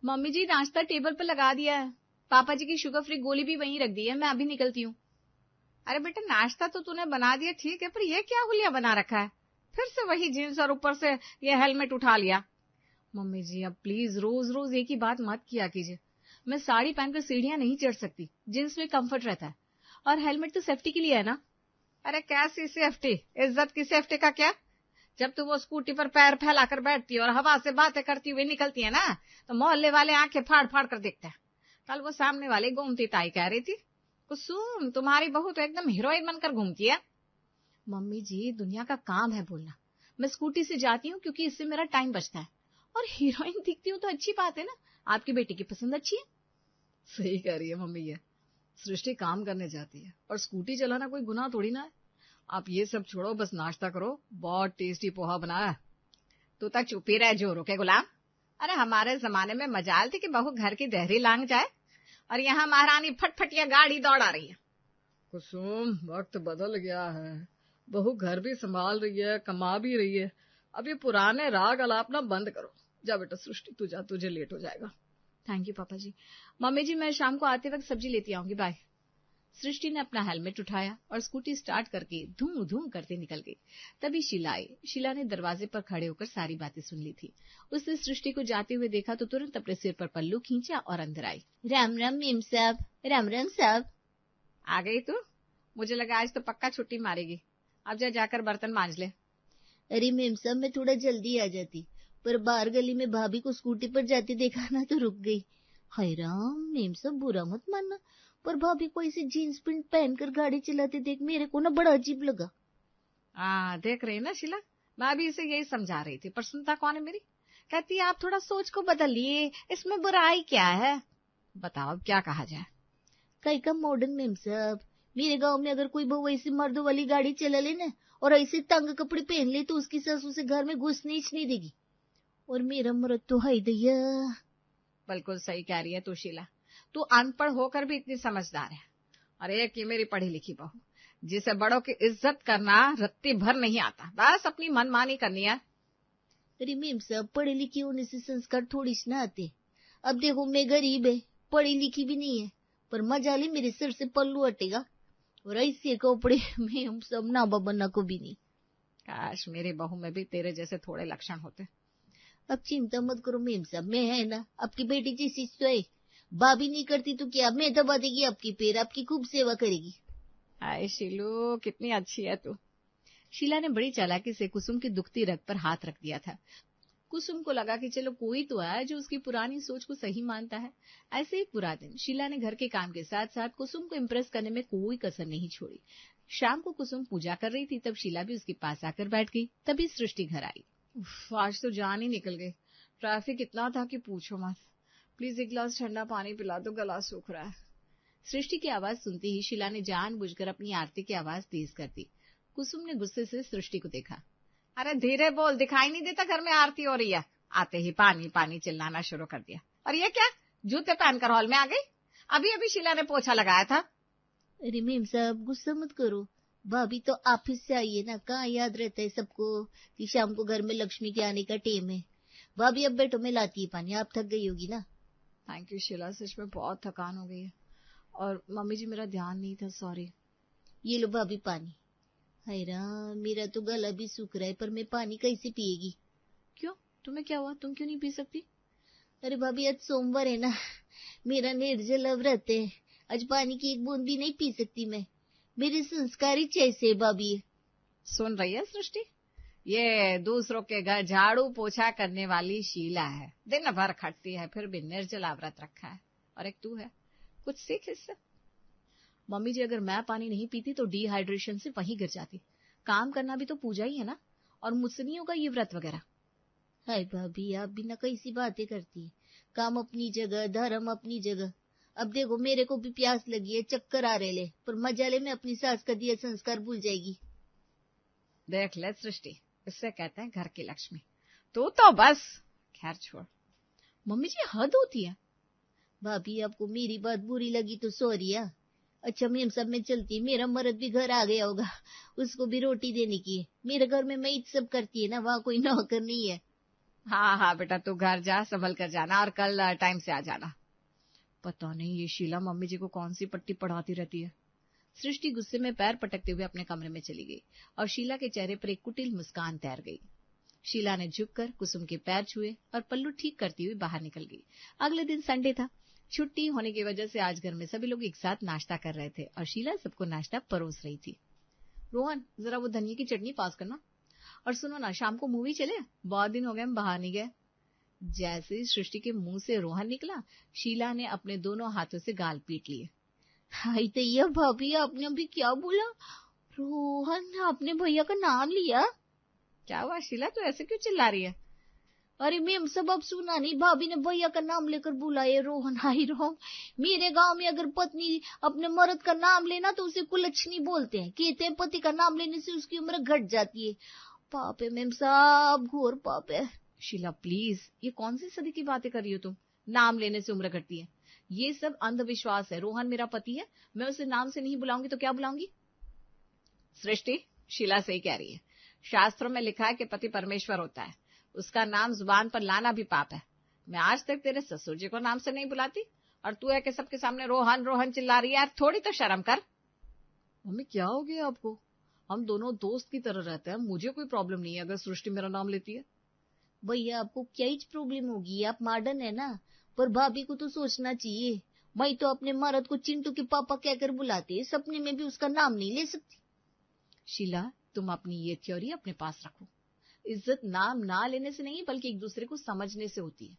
Mummy जी नाश्ता table पर लगा दिया है, पापा जी की शुगर फ्री गोली भी वहीं रख दी है, मैं अभी निकलती हूँ। अरे बेटा नाश्ता तो तूने बना दिया ठीक है, पर ये क्या हुलिया बना रखा है? फिर से वही जीन्स और ऊपर से ये हेलमेट उठा लिया। मम्मी जी अब प्लीज रोज रोज एक ही बात मत किया कीजिए। मैं साड़ी पहनकर सीढ़ियां नहीं चढ़ सकती, जींस में कंफर्ट रहता है, और हेलमेट तो सेफ्टी के लिए है ना। अरे कैसी सेफ्टी, इज्जत की सेफ्टी का क्या? जब तू वो स्कूटी पर पैर फैलाकर बैठती है और हवा से बातें करती हुई निकलती है ना, तो मोहल्ले वाले आंखें फाड़ फाड़ कर देखते हैं। कल वो सामने वाली गोमती ताई कह रही थी, कुसुम तुम्हारी बहू तो एकदम हीरोइन बनकर घूमती है। मम्मी जी दुनिया का काम है बोलना, मैं स्कूटी से जाती हूँ क्योंकि इससे मेरा टाइम बचता है, और हीरोइन दिखती हूँ तो अच्छी बात है ना, आपकी बेटी की पसंद अच्छी है। सही कह रही है मम्मी, ये सृष्टि काम करने जाती है और स्कूटी चलाना कोई गुनाह थोड़ी ना है। आप ये सब छोड़ो, बस नाश्ता करो, बहुत टेस्टी पोहा बनाया है। तू तो चुप ही रह जोरों के गुलाम। अरे हमारे जमाने में मजाल थी कि बहू घर की देहरी लांग जाए, और यहाँ महारानी फटफटिया गाड़ी दौड़ा रही है। कुसुम वक्त बदल गया है, बहू घर भी संभाल रही है, कमा भी रही है। अब ये पुराने राग अलापना बंद करो। जा बेटा सृष्टि तू जा, तुझे लेट हो जाएगा। थैंक यू पापा जी। मम्मी जी मैं शाम को आते वक्त सब्जी लेती आऊंगी, बाय। सृष्टि ने अपना हेलमेट उठाया और स्कूटी स्टार्ट करके धूम धूम करते निकल गई। तभी शीला आई। शीला ने दरवाजे पर खड़े होकर सारी बातें सुन ली थी। उसने सृष्टि को जाते हुए देखा तो तुरंत अपने सिर पर पल्लू खींचा और अंदर आई। राम राम मेम साहब। राम राम साहब। आ गई तू? मुझे लगा आज तो पक्का छुट्टी मारेगी। अब जा जाकर बर्तन मांज ले। अरे मेम साहब मैं थोड़ा जल्दी आ जाती, पर बाहर गली में भाभी को स्कूटी पर जाते देखा ना तो रुक गई। हाय राम मेम साहब बुरा मत मानना, पर भाभी को ऐसे जीन्स पैंट पहनकर गाड़ी चलाते देख मेरे को ना बड़ा अजीब लगा। देख रही ना शीला, मैं भी इसे यही समझा रही थी, पर सुनता कौन है मेरी। कहती आप थोड़ा सोच को बदलिए, इसमें बुराई क्या है? बताओ अब क्या कहा जाए। कई का मॉडर्न मेम साहब, मेरे गांव में अगर कोई बहू ऐसी मर्दों वाली गाड़ी चला ले ना और ऐसे तंग कपड़े पहन ले तो उसकी सास उसे घर में घुसने ही नहीं देगी। और मेरा मर्द तो हाय दैया। बिल्कुल सही कह रही है तू शीला, तू अनपढ़ होकर भी इतनी समझदार है। और एक ये मेरी पढ़ी लिखी बहू, जिसे बड़ों की इज्जत करना रत्ती भर नहीं आता, बस अपनी मनमानी करनी है। अरे मेम साहब पढ़े लिखे होने से संस्कार थोड़ी ना आते। अब देखो मैं गरीब है, पढ़ी लिखी भी नहीं है, पर मजा ले मेरे सिर से पल्लू हटेगा और ऐसे कपड़े में हम सब ना बनना को भी नहीं। काश मेरी बहू में भी तेरे जैसे थोड़े लक्षण होते। अब चिंता मत करो मेम साहब, मैं है ना, आपकी बेटी जैसी तो है। भाभी नहीं करती तो क्या, मैं दबा देगी आपकी पैर, आपकी खूब सेवा करेगी। हाय शीलू कितनी अच्छी है तू। शीला ने बड़ी चालाकी से कुसुम की दुखती रग पर हाथ रख दिया था। कुसुम को लगा कि चलो कोई तो है जो उसकी पुरानी सोच को सही मानता है। ऐसे ही पूरा दिन शीला ने घर के काम के साथ साथ कुसुम को इम्प्रेस करने में कोई कसर नहीं छोड़ी। शाम को कुसुम पूजा कर रही थी, तब शीला भी उसके पास आकर बैठ गई। तभी सृष्टि घर आई। आज तो जान ही निकल गई, ट्रैफिक इतना था कि पूछो मत। प्लीज एक गिलास ठंडा पानी पिला दो, गला सूख रहा है। सृष्टि की आवाज सुनते ही शीला ने जानबूझकर अपनी आरती की आवाज तेज कर दी। कुसुम ने गुस्से से सृष्टि को देखा। अरे धीरे बोल, दिखाई नहीं देता घर में आरती हो रही है? आते ही पानी पानी चिल्लाना शुरू कर दिया। और ये क्या, जूते पहनकर हॉल में आ गई? अभी अभी शीला ने पोछा लगाया था। अरे मेम साहब गुस्सा मत करो, भाभी तो ऑफिस से आई है ना, कहाँ याद रहता है सबको कि शाम को घर में लक्ष्मी के आने का टाइम है। भाभी अब बैठो मैं लाती है पानी, आप थक गई होगी ना। थैंक यू शीला, सच में बहुत थकान हो गई है। और मम्मी जी मेरा ध्यान नहीं था, सॉरी। ये लो भाभी पानी। हाय राम मेरा तो गला भी सूख रहा है, पर मैं पानी कैसे पिएगी? क्यों, तुम्हें क्या हुआ, तुम क्यों नहीं पी सकती? अरे भाभी आज सोमवार है ना, मेरा निर्जल व्रत है, आज पानी की एक बूंद भी नहीं पी सकती मैं, मेरे संस्कार ही ऐसे भाभी। सुन रही है सृष्टि, ये दूसरों के घर झाड़ू पोछा करने वाली शीला है, दिन भर खटती है फिर भी निर्जला व्रत रखा है, और एक तू है, कुछ सीख इससे। मम्मी जी अगर मैं पानी नहीं पीती तो डिहाइड्रेशन से वहीं गिर जाती। काम करना भी तो पूजा ही है ना, और मुझसे नहीं होगा ये व्रत वगैरह। हाय भाभी आप बिना कैसी बातें करती है, काम अपनी जगह धर्म अपनी जगह। अब देखो मेरे को भी प्यास लगी है, चक्कर आ रहे ले, पर मजा ले मैं अपनी सास का दिया संस्कार भूल जाएगी। देख ले सृष्टि, इससे कहते हैं घर की लक्ष्मी, तू तो बस। खैर छोड़। मम्मी जी हद होती है। भाभी आपको मेरी बात बुरी लगी तो सॉरी। अच्छा मेम सब में चलती, मेरा मर्द भी घर आ गया होगा, उसको भी रोटी देने की है। मेरे घर में मैं सब करती है ना, वहाँ कोई नौकर नहीं है। हाँ हाँ बेटा, तू घर जा, संभल कर जाना और कल टाइम से आ जाना। पता नहीं ये शीला मम्मी जी को कौन सी पट्टी पढ़ाती रहती है। सृष्टि गुस्से में पैर पटकते हुए अपने कमरे में चली गई और शीला के चेहरे पर एक कुटिल मुस्कान तैर गई। शीला ने झुककर कुसुम के पैर छुए और पल्लू ठीक करती हुई बाहर निकल गई। अगले दिन संडे था। छुट्टी होने की वजह से आज घर में सभी लोग एक साथ नाश्ता कर रहे थे और शीला सबको नाश्ता परोस रही थी। रोहन, जरा वो धनिया की चटनी पास करना। और सुनो ना, शाम को मूवी चले, बहुत दिन हो गए हम बाहर नहीं गए। जैसे ही सृष्टि के मुंह से रोहन निकला, शीला ने अपने दोनों हाथों से गाल पीट लिए। हाय तैया भाभी, आपने अभी क्या बोला? रोहन, आपने भैया का नाम लिया? क्या हुआ शीला, तू ऐसे क्यों चिल्ला रही है? अरे मैम सब अब सुना नहीं, भाभी ने भैया का नाम लेकर बुलाए रोहन। हाय रोहन, मेरे गांव में अगर पत्नी अपने मर्द का नाम लेना तो उसे कुलच्छनी बोलते हैं। कहते हैं पति का नाम लेने से उसकी उम्र घट जाती है। पाप है मैम साहब, घोर पाप है। शीला प्लीज, ये कौन सी सदी की बातें कर रही हो तुम? नाम लेने से उम्र घटती है, ये सब अंधविश्वास है। रोहन मेरा पति है, मैं उसे नाम से नहीं बुलाऊंगी तो क्या बुलाऊंगी? सृष्टि, शीला सही कह रही है। शास्त्रों में लिखा है कि पति परमेश्वर होता है, उसका नाम जुबान पर लाना भी पाप है। मैं आज तक तेरे ससुर जी को नाम से नहीं बुलाती और तू है कि सबके सामने रोहन रोहन चिल्ला रही है। यार थोड़ी तो शर्म कर। मम्मी क्या हो गया आपको? हम दोनों दोस्त की तरह रहते हैं, मुझे कोई प्रॉब्लम नहीं है अगर सृष्टि मेरा नाम लेती है। भैया आपको क्या ही प्रॉब्लम होगी, आप मॉडर्न है ना, पर भाभी को तो सोचना चाहिए। मैं तो अपने मर्द को चिंटू के पापा कहकर बुलाती है, सपने में भी उसका नाम नहीं ले सकती। शीला, तुम अपनी ये थ्योरी अपने पास रखो। इज्जत नाम ना लेने से नहीं बल्कि एक दूसरे को समझने से होती है।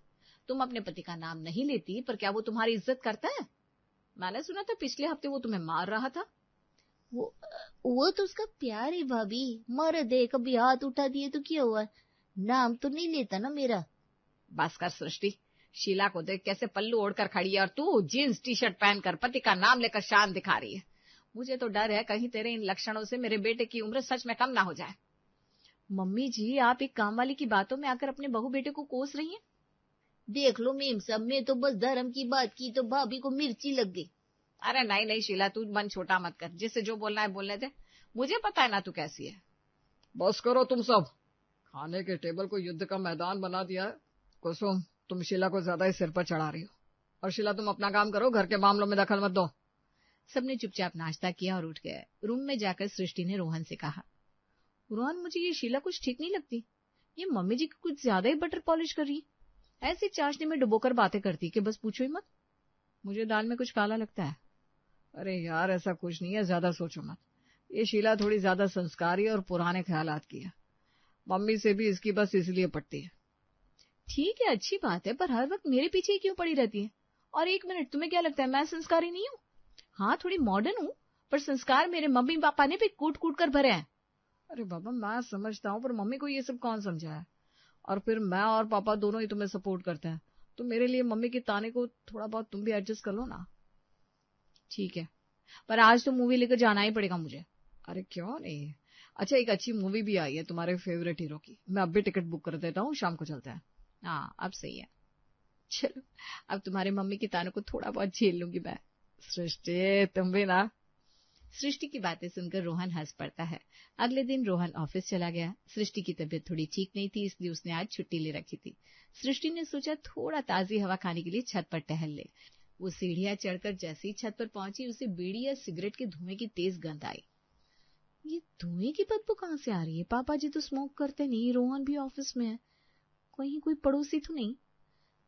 तुम अपने पति का नाम नहीं लेती, पर क्या वो तुम्हारी इज्जत करता है? मैंने सुना था पिछले हफ्ते वो तुम्हें मार रहा था। वो तो उसका प्यार है भाभी, मर्द है, कभी हाथ उठा दिए तो क्या हुआ, नाम तो नहीं लेता ना मेरा। बस कर सृष्टि, शीला को देख कैसे पल्लू ओढ़कर खड़ी है और तू जीन्स टी शर्ट पहनकर पति का नाम लेकर शान दिखा रही है। मुझे तो डर है कहीं तेरे इन लक्षणों से मेरे बेटे की उम्र सच में कम ना हो जाए। मम्मी जी, आप एक काम वाली की बातों में आकर अपने बहू बेटे को कोस रही हैं। देख लो मेम साहब, मैं तो बस धर्म की बात की तो भाभी को मिर्ची लग गई। अरे नहीं नहीं शीला, तू मन छोटा मत कर, जिससे जो बोलना है बोलने दे, मुझे पता है ना तू कैसी है। बस करो तुम सब, खाने के टेबल को युद्ध का मैदान बना दिया है। कुसुम, तुम शीला को ज्यादा ही सिर पर चढ़ा रही हो। और शीला तुम अपना काम करो, घर के मामलों में दखल मत दो। सबने चुपचाप नाश्ता किया और उठ गए। रूम में जाकर सृष्टि ने रोहन से कहा, रोहन मुझे ये शीला कुछ ठीक नहीं लगती, ये मम्मी जी की कुछ ज्यादा ही बटर पॉलिश कर रही है। ऐसी चाशनी में डुबोकर बातें करती कि बस पूछो ही मत। मुझे दाल में कुछ काला लगता है। अरे यार ऐसा कुछ नहीं है, ज्यादा सोचो मत। ये शीला थोड़ी ज्यादा संस्कारी और पुराने ख्यालात की है। मम्मी से भी इसकी बस इसलिए पटती है। ठीक है, अच्छी बात है, पर हर वक्त मेरे पीछे ही क्यों पड़ी रहती है? और एक मिनट, तुम्हें क्या लगता है मैं संस्कारी नहीं हूँ? हाँ, थोड़ी मॉडर्न हूँ, पर संस्कार मेरे मम्मी पापा ने भी कूट कूट कर भरे हैं। अरे बाबा, मैं समझता हूँ, पर मम्मी को ये सब कौन समझाया? और फिर मैं और पापा दोनों ही तुम्हें सपोर्ट करते हैं, तो मेरे लिए मम्मी के ताने को थोड़ा बहुत तुम भी एडजस्ट कर लो ना। ठीक है, पर आज तो मूवी लेकर जाना ही पड़ेगा मुझे। अरे क्यों नहीं? अच्छा, एक अच्छी मूवी भी आई है तुम्हारे फेवरेट हीरो की, मैं अब भी टिकट बुक कर देता हूँ, शाम को चलते हैं। हाँ, अब सही है। चलो, अब तुम्हारे मम्मी के तानों को थोड़ा बहुत झेल लूंगी मैं। सृष्टि, तुम भी ना। सृष्टि की बातें सुनकर रोहन हंस पड़ता है। अगले दिन रोहन ऑफिस चला गया। सृष्टि की तबीयत थोड़ी ठीक नहीं थी, इसलिए उसने आज छुट्टी ले रखी थी। सृष्टि ने सोचा थोड़ा ताजी हवा खाने के लिए छत पर टहल ले। वो सीढ़ियां चढ़कर जैसे ही छत पर पहुंची, उसे बीड़ी या सिगरेट के धुएं की तेज गंध आई। ये धुएं की बदबू कहाँ से आ रही है? पापा जी तो स्मोक करते नहीं, रोहन भी ऑफिस में है, कहीं कोई पड़ोसी तो नहीं?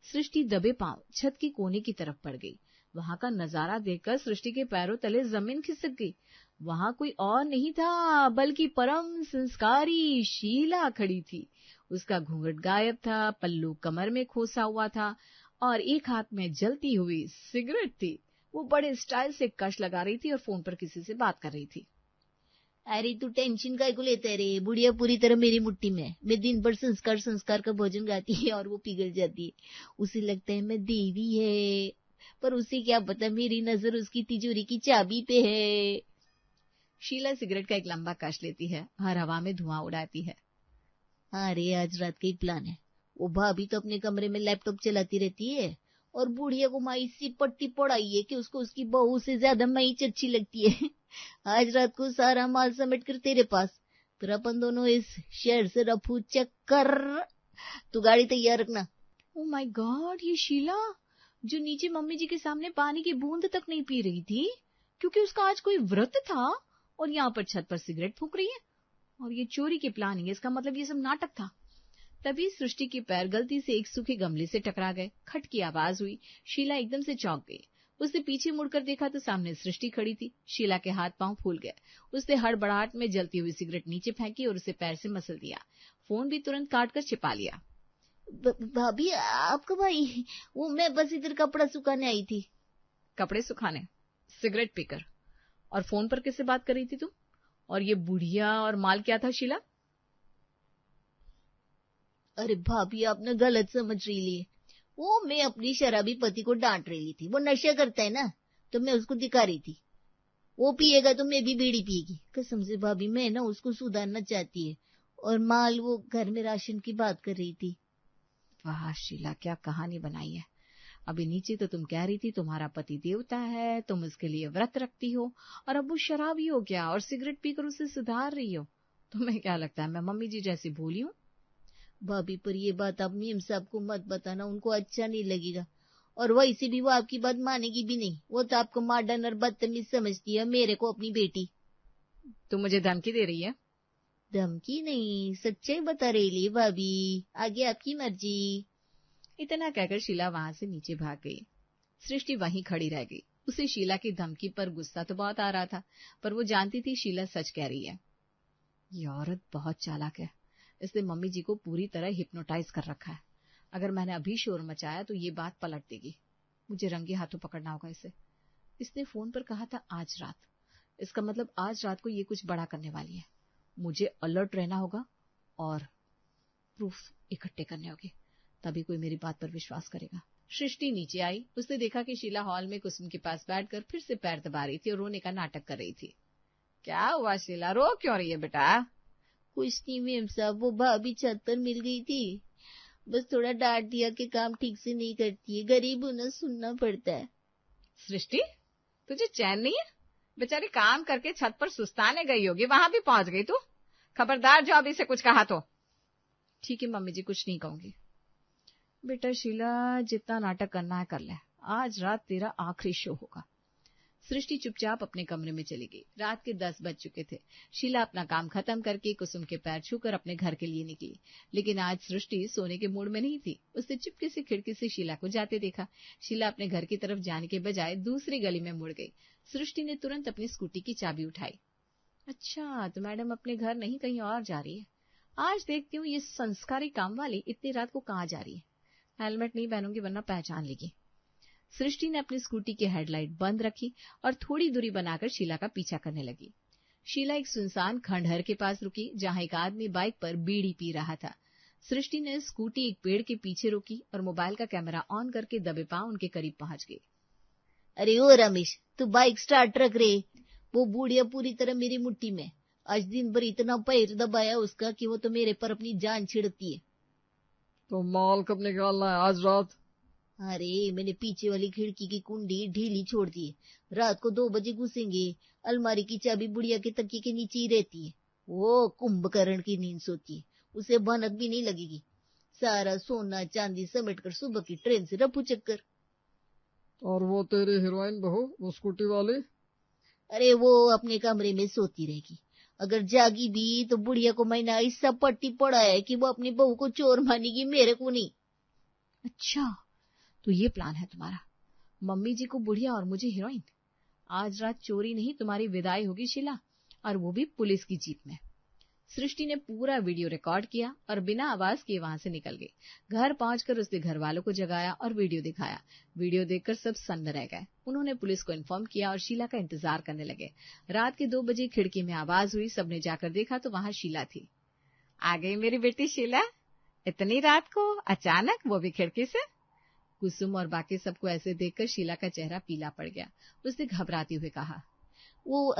सृष्टि दबे पांव छत की कोने की तरफ पड़ गई। वहां का नजारा देखकर सृष्टि के पैरों तले जमीन खिसक गई। वहां कोई और नहीं था बल्कि परम संस्कारी शीला खड़ी थी। उसका घूंघट गायब था, पल्लू कमर में खोसा हुआ था और एक हाथ में जलती हुई सिगरेट थी। वो बड़े स्टाइल से कश लगा रही थी और फोन पर किसी से बात कर रही थी। अरे तू टेंशन काय को लेता है रे, बुढ़िया पूरी तरह मेरी मुट्ठी में है। मैं दिन भर संस्कार संस्कार का भोजन गाती है और वो पिघल जाती है। उसे लगता है मैं देवी है, पर उसे क्या पता मेरी नजर उसकी तिजोरी की चाबी पे है। शीला सिगरेट का एक लंबा कश लेती है, हर हवा में धुआं उड़ाती है। अरे आज रात का ही प्लान है। वो भाभी तो अपने कमरे में लैपटॉप चलाती रहती है और बुढ़िया को माई सी पट्टी पड़ाई है कि उसको उसकी बहू से ज्यादा मई अच्छी लगती है। आज रात को सारा माल समेट कर तेरे पास, फिर अपन दोनों इस शहर से रफू चक्कर। तू गाड़ी तैयार रखना। ओ माय गॉड, ये शीला जो नीचे मम्मी जी के सामने पानी की बूंद तक नहीं पी रही थी क्योंकि उसका आज कोई व्रत था, और यहाँ पर छत पर सिगरेट फूंक रही है। और ये चोरी की प्लानिंग है, इसका मतलब ये सब नाटक था। तभी सृष्टि के पैर गलती से एक सूखे गमले से टकरा गए। खट की आवाज हुई। शीला एकदम से चौंक गई। उसने पीछे मुड़कर देखा तो सामने सृष्टि खड़ी थी। शीला के हाथ पांव फूल गए। उसने हड़बड़ाहट में जलती हुई सिगरेट नीचे फेंकी और उसे पैर से मसल दिया। फोन भी तुरंत काट कर छिपा लिया। भाभी आप कब आई? वो मैं बस इधर कपड़ा सुखाने आई थी। कपड़े सुखाने, सिगरेट पीकर, और फोन पर किससे बात कर रही थी तुम? और ये बुढ़िया और माल क्या था शीला? अरे भाभी आपने गलत समझ रही है। वो मैं अपनी शराबी पति को डांट रही थी। वो नशा करता है ना, तो मैं उसको दिखा रही थी। वो पिएगा तो मैं भी बीड़ी पिएगी। कसम से भाभी मैं ना उसको सुधारना चाहती है। और माल वो घर में राशन की बात कर रही थी। वाह शीला, क्या कहानी बनाई है। अभी नीचे तो तुम कह रही थी तुम्हारा पति देवता है, तुम उसके लिए व्रत रखती हो, और अब वो शराबी हो गया और सिगरेट पीकर उसे सुधार रही हो। तुम्हें क्या लगता है मैं मम्मी जी जैसी भोली हूँ? भाभी पर ये बात आप मीम साहब को मत बताना, उनको अच्छा नहीं लगेगा। और वैसे भी वो आपकी बात मानेगी भी नहीं। वो तो आपको मॉडर्न और बदतमीज समझती है, मेरे को अपनी बेटी। तुम मुझे धमकी दे रही है? धमकी नहीं, सच्चाई बता रही है भाभी। आगे आपकी मर्जी। इतना कहकर शीला वहां से नीचे भाग गई। सृष्टि वहीं खड़ी रह गई। उसे शीला की धमकी पर गुस्सा तो बहुत आ रहा था, पर वो जानती थी शीला सच कह रही है। ये औरत बहुत चालाक है। इसने मम्मी जी को पूरी तरह हिप्नोटाइज कर रखा है। अगर मैंने अभी शोर मचाया तो ये बात पलट देगी। मुझे रंगे हाथों पकड़ना होगा इसे। इसने फोन पर कहा था आज रात, इसका मतलब आज रात को ये कुछ बड़ा करने वाली है। मुझे अलर्ट रहना होगा और प्रूफ इकट्ठे करने होंगे, तभी कोई मेरी बात पर विश्वास करेगा। सृष्टि नीचे आई। उसने देखा कि शीला हॉल में कुसुम के पास बैठकर फिर से पैर दबा रही थी और रोने का नाटक कर रही थी। क्या हुआ शीला, रो क्यों रही है बेटा? कुछ नहीं मेम साहब, वो भाभी छत पर मिल गई थी। बस थोड़ा डांट दिया कि काम ठीक से नहीं करती है। गरीब होना सुनना पड़ता है। सृष्टि, तुझे चैन नहीं है? बेचारी काम करके छत पर सुस्ताने गई होगी, वहां भी पहुंच गई तू। खबरदार जो अभी से कुछ कहा तो। ठीक है मम्मी जी, कुछ नहीं कहूंगी। बेटा शीला, जितना नाटक करना है कर ले। आज रात तेरा आखिरी शो होगा। सृष्टि चुपचाप अपने कमरे में चली गई। रात के 10 बज चुके थे। शीला अपना काम खत्म करके कुसुम के पैर छूकर अपने घर के लिए निकली। लेकिन आज सृष्टि सोने के मूड में नहीं थी। उसने चुपके से खिड़की से शीला को जाते देखा। शीला अपने घर की तरफ जाने के बजाय दूसरी गली में मुड़ गई। सृष्टि ने तुरंत अपनी स्कूटी की चाबी उठाई। अच्छा, तो मैडम अपने घर नहीं कहीं और जा रही है। आज देखती हूँ ये संस्कारी काम वाली इतनी रात को कहाँ जा रही है। हेलमेट नहीं पहनूंगी वरना पहचान लेगी। सृष्टि ने अपनी स्कूटी की हेडलाइट बंद रखी और थोड़ी दूरी बनाकर शीला का पीछा करने लगी। शीला एक सुनसान खंडहर के पास रुकी, जहां एक आदमी बाइक पर बीड़ी पी रहा था। सृष्टि ने स्कूटी एक पेड़ के पीछे रोकी और मोबाइल का कैमरा ऑन करके दबे पांव उनके करीब पहुंच गई। अरे ओ रमेश, तू बाइक स्टार्ट रख रे। वो बूढ़िया पूरी तरह मेरी मुट्ठी में। आज दिन भर इतना पैर दबाया उसका कि वो तो मेरे पर अपनी जान छिड़कती है। तो माल कब निकालना है आज रात? अरे मैंने पीछे वाली खिड़की की कुंडी ढीली छोड़ दी है। रात को 2 बजे घुसेंगे। अलमारी की चाबी बुढ़िया के तकिए के नीचे ही रहती है। वो कुंभकर्ण की नींद सोती है, उसे भनक भी नहीं लगेगी। सारा सोना चांदी समेट कर सुबह की ट्रेन से रफू चक्कर। और वो तेरी हीरोइन बहू, वो स्कूटी वाली? अरे वो अपने कमरे में सोती रहेगी। अगर जागी भी तो बुढ़िया को मैंने ऐसा पट्टी पड़ा है कि वो अपनी बहू को चोर मानेगी, मेरे को नहीं। अच्छा, तो ये प्लान है तुम्हारा, मम्मी जी को बुढ़िया और मुझे हीरोइन। आज रात चोरी नहीं तुम्हारी विदाई होगी शीला, और वो भी पुलिस की जीप में। सृष्टि ने पूरा वीडियो रिकॉर्ड किया और बिना आवाज किए वहां से निकल गई। घर पहुंचकर उसने घर वालों को जगाया और वीडियो दिखाया। वीडियो देखकर सब सन्न रह गए। उन्होंने पुलिस को इन्फॉर्म किया और शीला का इंतजार करने लगे। रात के 2 बजे खिड़की में आवाज हुई। सबने जाकर देखा तो वहां शीला थी। आ गई मेरी बेटी शीला, इतनी रात को अचानक, वो भी खिड़की से। कुसुम और बाकी सबको ऐसे देखकर शीला का चेहरा पीला पड़ गया। उसने घबराते हुए कहा, वो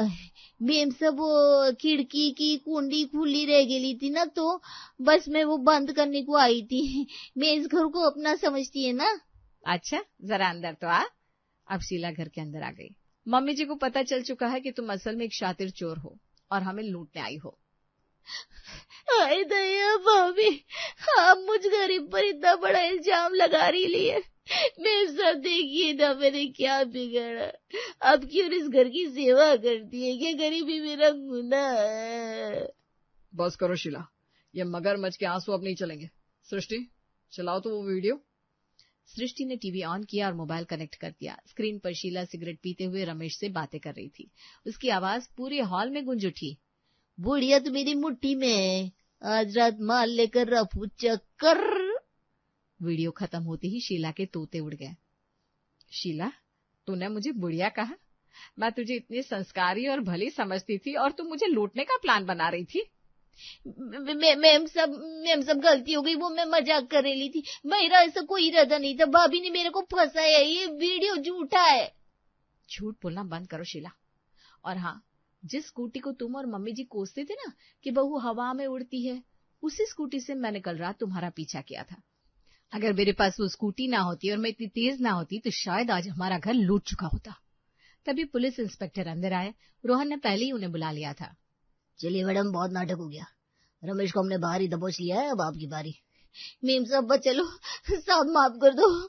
मेम सब वो खिड़की की कुंडी खुली रह गई थी ना, तो बस मैं वो बंद करने को आई थी। मैं इस घर को अपना समझती है ना। अच्छा, जरा अंदर तो आ। अब शीला घर के अंदर आ गई। मम्मी जी को पता चल चुका है कि तुम असल में एक शातिर चोर हो और हमें लूटने आई हो। हाय दया भाभी, आप मुझ गरीब पर इतना बड़ा इल्जाम लगा रही है। मैं सब देखिए ना, मैंने क्या बिगाड़ा। अब क्यों इस घर की सेवा करती है? क्या गरीबी मेरा गुनाह है? बस करो शीला, ये मगरमच्छ के आंसू अब नहीं चलेंगे। सृष्टि, चलाओ तो वो वीडियो। सृष्टि ने टीवी ऑन किया और मोबाइल कनेक्ट कर दिया। स्क्रीन पर शीला सिगरेट पीते हुए रमेश से बातें कर रही थी। उसकी आवाज पूरे हॉल में गूंज उठी। बुढ़िया तो मेरी मुट्ठी में है, आज रात माल लेकर रफू चक्कर। वीडियो खत्म होते ही शीला के तोते उड़ गए। शीला, तूने मुझे बुढ़िया कहा? मैं तुझे इतनी संस्कारी और भली समझती थी और तू मुझे लूटने का प्लान बना रही थी। मैम सब गलती हो गई, वो मैं मजाक कर रही थी। मेरा ऐसा कोई इरादा नहीं था, भाभी ने मेरे को फंसाया, ये वीडियो झूठा है। झूठ बोलना बंद करो शीला। और हाँ, जिस स्कूटी को तुम और मम्मी जी कोसते थे ना कि बहू हवा में उड़ती है, उसी स्कूटी से मैंने कल रात तुम्हारा पीछा किया था। अगर मेरे पास वो स्कूटी ना होती और मैं इतनी तेज ना होती तो शायद आज हमारा घर लूट चुका होता। तभी पुलिस इंस्पेक्टर अंदर आए। रोहन ने पहले ही उन्हें बुला लिया था। चलिए मैडम, बहुत नाटक हो गया। रमेश को हमने बाहर ही दबोच लिया है, अब आपकी बारी। मेम साहब बस चलो, साहब माफ कर दो।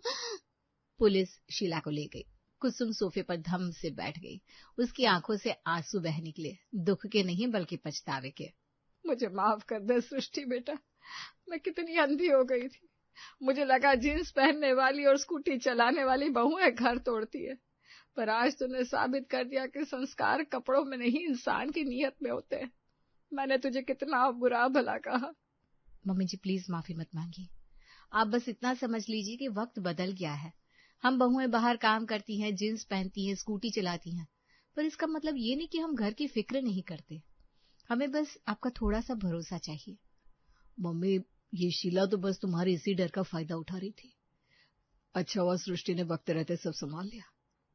पुलिस शीला को ले गई। कुसुम सोफे पर धम से बैठ गई। उसकी आंखों से आंसू बह निकले, दुख के नहीं बल्कि पछतावे के। मुझे माफ कर दे सृष्टि बेटा, मैं कितनी अंधी हो गई थी। मुझे लगा जींस पहनने वाली और स्कूटी चलाने वाली बहुएं घर तोड़ती है, पर आज तूने साबित कर दिया कि संस्कार कपड़ों में नहीं इंसान की नीयत में होते हैं। मैंने तुझे कितना बुरा भला कहा। मम्मी जी प्लीज माफी मत मांगिए। आप बस इतना समझ लीजिए कि वक्त बदल गया है। हम बहुएं बाहर काम करती हैं, जींस पहनती हैं, स्कूटी चलाती हैं, पर इसका मतलब ये नहीं कि हम घर की फिक्र नहीं करते। हमें बस आपका थोड़ा सा भरोसा चाहिए। मम्मी, ये शीला तो बस तुम्हारे इसी डर का फायदा उठा रही थी। अच्छा हुआ सृष्टि ने वक्त रहते सब संभाल लिया।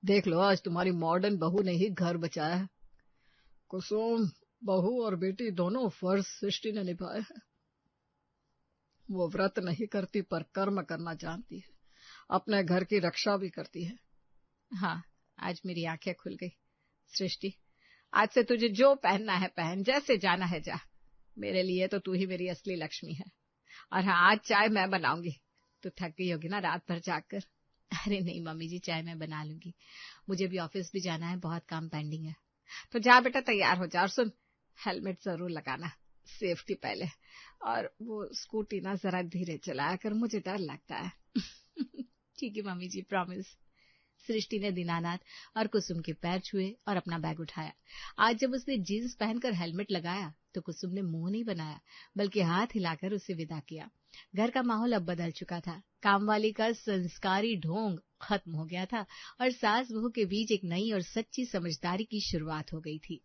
देख लो, आज तुम्हारी मॉडर्न बहू ने ही घर बचाया है। कुसुम, बहू और बेटी दोनों फर्ज सृष्टि ने निभाए हैं। वो व्रत नहीं करती पर कर्म करना जानती है, अपने घर की रक्षा भी करती है। हाँ, आज मेरी आंखें खुल गई। सृष्टि, आज से तुझे जो पहनना है पहन, जैसे जाना है जा। मेरे लिए तो तू ही मेरी असली लक्ष्मी है। और हाँ, आज चाय मैं बनाऊंगी। तू थक गई होगी ना रात भर जाकर। अरे नहीं मम्मी जी, चाय मैं बना लूंगी। मुझे भी ऑफिस भी जाना है, बहुत काम पेंडिंग है। तो जा बेटा, तैयार हो जा। और सुन, हेलमेट जरूर लगाना, सेफ्टी पहले। और वो स्कूटी ना जरा धीरे चलाया कर, मुझे डर लगता है। ठीक है मम्मी जी, प्रॉमिस। सृष्टि ने दीनानाथ और कुसुम के पैर छुए और अपना बैग उठाया। आज जब उसने जींस पहनकर हेलमेट लगाया तो कुसुम ने मुंह नहीं बनाया, बल्कि हाथ हिलाकर उसे विदा किया। घर का माहौल अब बदल चुका था। कामवाली का संस्कारी ढोंग खत्म हो गया था और सास बहू के बीच एक नई और सच्ची समझदारी की शुरुआत हो गई थी।